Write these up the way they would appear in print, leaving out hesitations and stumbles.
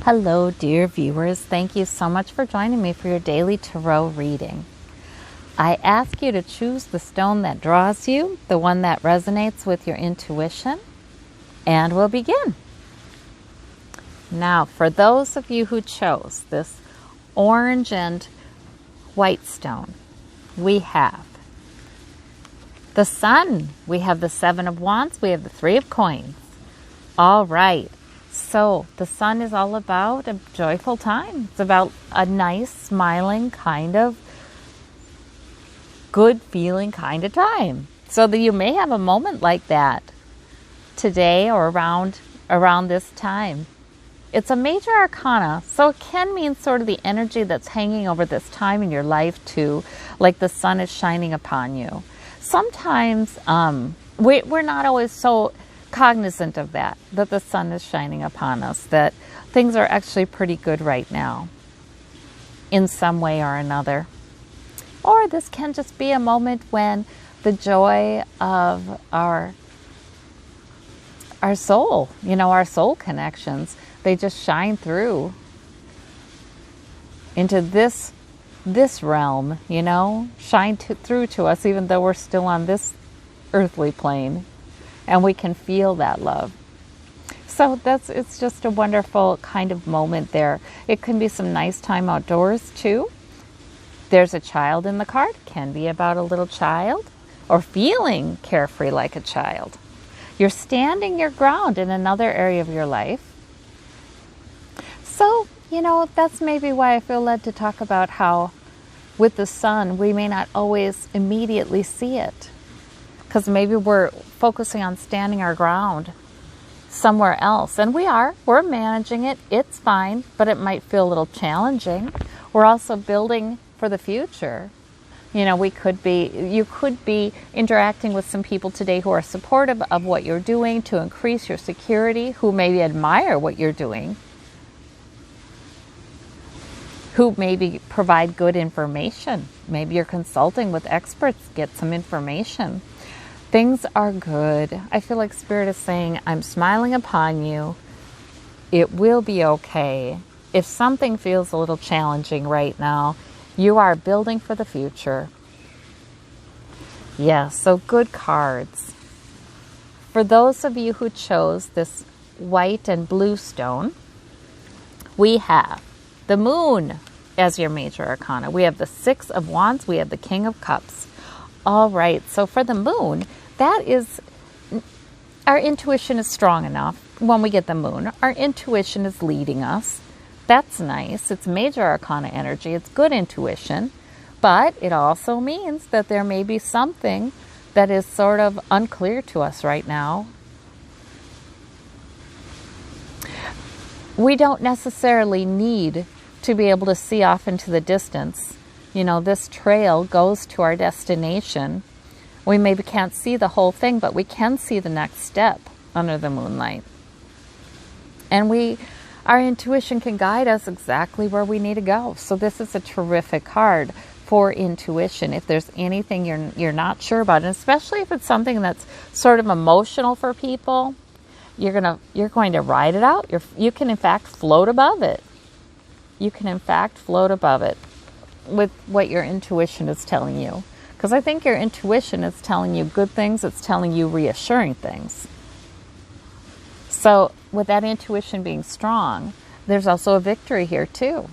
Hello, dear viewers. Thank you so much for joining me for your daily tarot reading. I ask you to choose the stone that draws you, the one that resonates with your intuition, and we'll begin. Now, for those of you who chose this orange and white stone, we have the Sun, we have the Seven of Wands, we have the Three of Coins. All right. So the Sun is all about a joyful time. It's about a nice, smiling, kind of good feeling kind of time. So that you may have a moment like that today or around this time. It's a major arcana, so it can mean sort of the energy that's hanging over this time in your life too, like the sun is shining upon you. Sometimes we're not always so cognizant of that the sun is shining upon us, that things are actually pretty good right now in some way or another. Or this can just be a moment when the joy of our soul, our soul connections, they just shine through into this realm, shine through to us even though we're still on this earthly plane. And we can feel that love. So it's just a wonderful kind of moment there. It can be some nice time outdoors too. There's a child in the card. Can be about a little child or feeling carefree like a child. You're standing your ground in another area of your life. So, that's maybe why I feel led to talk about how with the sun, we may not always immediately see it. Because maybe we're focusing on standing our ground somewhere else. And we're managing it. It's fine, but it might feel a little challenging. We're also building for the future. You could be interacting with some people today who are supportive of what you're doing to increase your security, who maybe admire what you're doing, who maybe provide good information. Maybe you're consulting with experts, get some information. Things are good. I feel like Spirit is saying, I'm smiling upon you. It will be okay. If something feels a little challenging right now, you are building for the future. Yes, so good cards. For those of you who chose this white and blue stone, we have the Moon as your major arcana. We have the Six of Wands. We have the King of Cups. All right, so for the Moon, our intuition is strong enough when we get the Moon. Our intuition is leading us. That's nice. It's major arcana energy. It's good intuition. But it also means that there may be something that is sort of unclear to us right now. We don't necessarily need to be able to see off into the distance. This trail goes to our destination. We maybe can't see the whole thing, but we can see the next step under the moonlight. And our intuition can guide us exactly where we need to go. So this is a terrific card for intuition. If there's anything you're not sure about, and especially if it's something that's sort of emotional for people, you're going to ride it out. You can in fact float above it. You can in fact float above it with what your intuition is telling you. Because I think your intuition is telling you good things. It's telling you reassuring things. So with that intuition being strong, there's also a victory here too.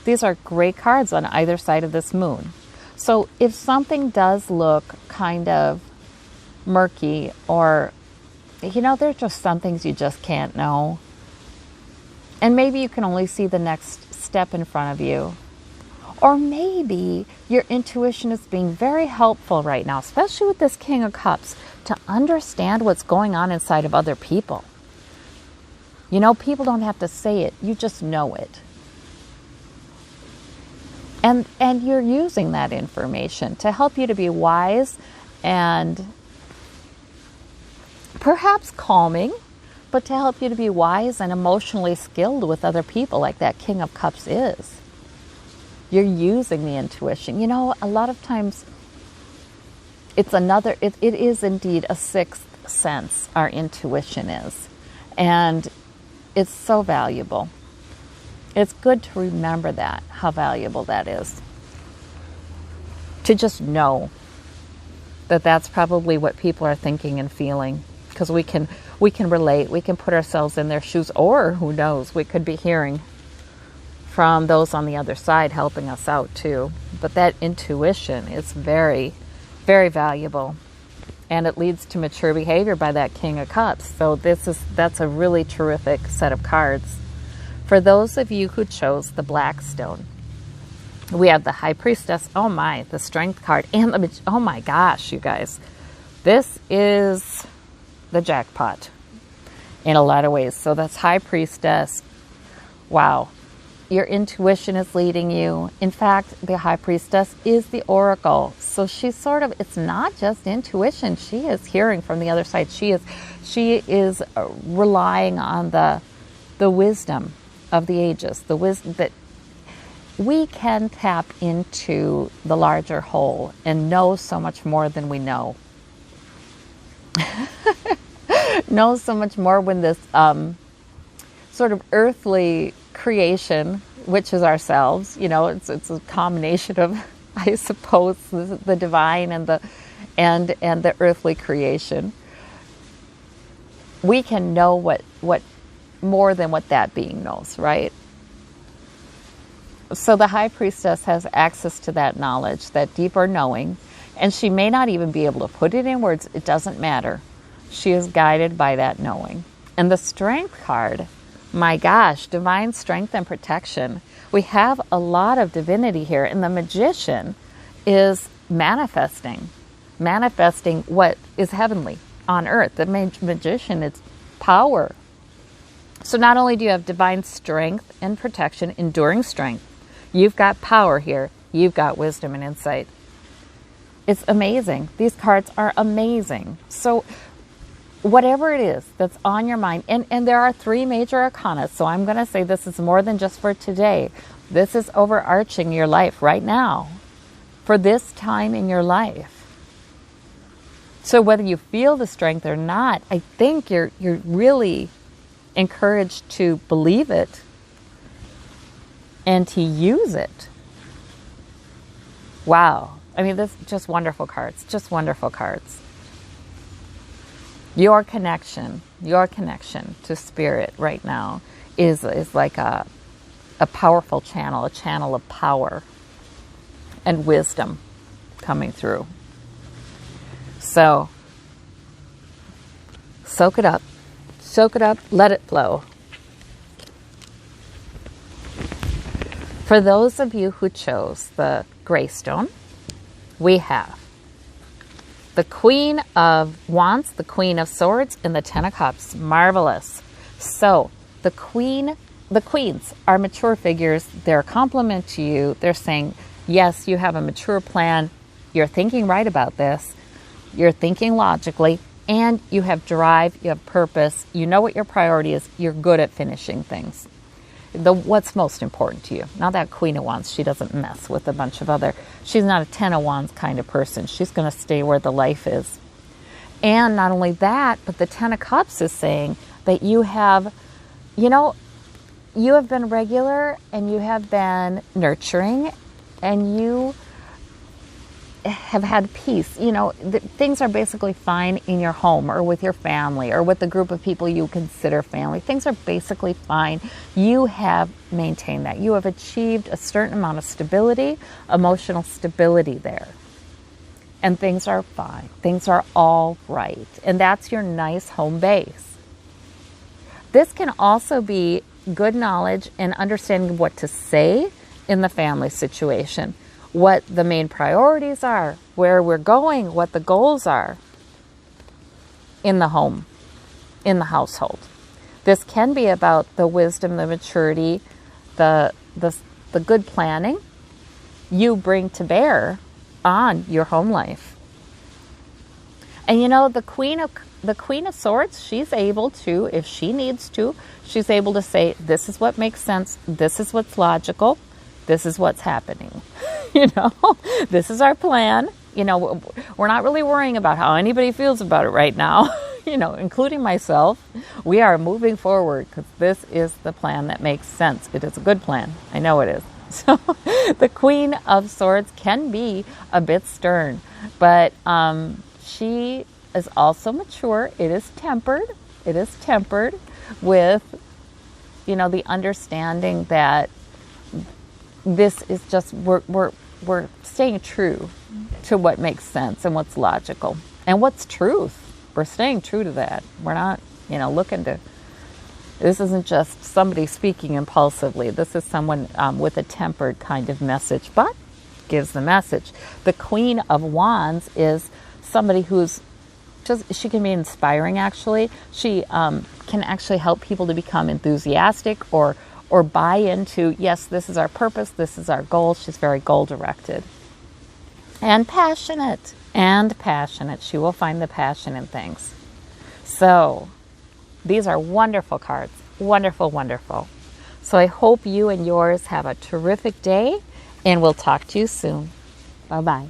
These are great cards on either side of this moon. So if something does look kind of murky, or, there's just some things you just can't know. And maybe you can only see the next step in front of you. Or maybe your intuition is being very helpful right now, especially with this King of Cups, to understand what's going on inside of other people. People don't have to say it. You just know it. And you're using that information to help you to be wise and perhaps calming, but to help you to be wise and emotionally skilled with other people like that King of Cups is. You're using the intuition. A lot of times it is indeed a sixth sense, our intuition is. And it's so valuable. It's good to remember that, how valuable that is. To just know that that's probably what people are thinking and feeling, because we can relate, we can put ourselves in their shoes, or who knows, we could be hearing from those on the other side helping us out too. But that intuition is very, very valuable, and it leads to mature behavior by that King of Cups. So that's a really terrific set of cards. For those of you who chose the Blackstone, we have the High Priestess, oh my, the Strength card, and oh my gosh, you guys, this is the jackpot in a lot of ways. So that's High Priestess. Wow. Your intuition is leading you. In fact, the High Priestess is the Oracle. So she's sort of, it's not just intuition. She is hearing from the other side. She is relying on the wisdom of the ages, the wisdom that we can tap into the larger whole and know so much more than we know. Know so much more when this sort of earthly creation, which is ourselves, it's a combination of, I suppose, the divine and the earthly creation. We can know what more than what that being knows, right? So the High Priestess has access to that knowledge, that deeper knowing, and she may not even be able to put it in words. It doesn't matter. She is guided by that knowing. And the Strength card, my gosh, divine strength and protection. We have a lot of divinity here, and the Magician is manifesting what is heavenly on earth. The Magician is power. So not only do you have divine strength and protection, enduring strength, you've got power here. You've got wisdom and insight. It's amazing. These cards are amazing. So whatever it is that's on your mind, and there are 3 major arcana, so I'm going to say this is more than just for today. This is overarching your life right now, for this time in your life. So whether you feel the strength or not, I think you're really encouraged to believe it and to use it. Wow. I mean, this just wonderful cards, just wonderful cards. Your connection to spirit right now is like a powerful channel, a channel of power and wisdom coming through. So soak it up, let it flow. For those of you who chose the Greystone, we have the Queen of Wands, the Queen of Swords, and the Ten of Cups. Marvelous. So the queens are mature figures. They're a compliment to you. They're saying, yes, you have a mature plan. You're thinking right about this. You're thinking logically, and you have drive, you have purpose. You know what your priority is. You're good at finishing things. What's most important to you. Now that Queen of Wands, she doesn't mess with a bunch of other, she's not a Ten of Wands kind of person. She's going to stay where the life is. And not only that, but the Ten of Cups is saying that you have been regular, and you have been nurturing, and you have had peace. Things are basically fine in your home or with your family or with the group of people you consider family. Things are basically fine. You have maintained that. You have achieved a certain amount of stability, emotional stability there. And things are fine. Things are all right. And that's your nice home base. This can also be good knowledge and understanding what to say in the family situation, what the main priorities are, where we're going, what the goals are in the home, in the household. This can be about the wisdom, the maturity, the good planning you bring to bear on your home life. And the Queen of Swords, she's able to, if she needs to, she's able to say, this is what makes sense, this is what's logical, this is what's happening. This is our plan. We're not really worrying about how anybody feels about it right now. including myself, we are moving forward because this is the plan that makes sense. It is a good plan. I know it is. So the Queen of Swords can be a bit stern, but she is also mature. It is tempered. It is tempered with, the understanding that this is just, we're staying true to what makes sense and what's logical and what's truth. We're staying true to that. We're not, looking to, this isn't just somebody speaking impulsively. This is someone with a tempered kind of message, but gives the message. The Queen of Wands is somebody who's she can be inspiring, actually. She can actually help people to become enthusiastic or buy into, yes, this is our purpose, this is our goal. She's very goal-directed. And passionate. She will find the passion in things. So, these are wonderful cards. Wonderful, wonderful. So I hope you and yours have a terrific day, and we'll talk to you soon. Bye-bye.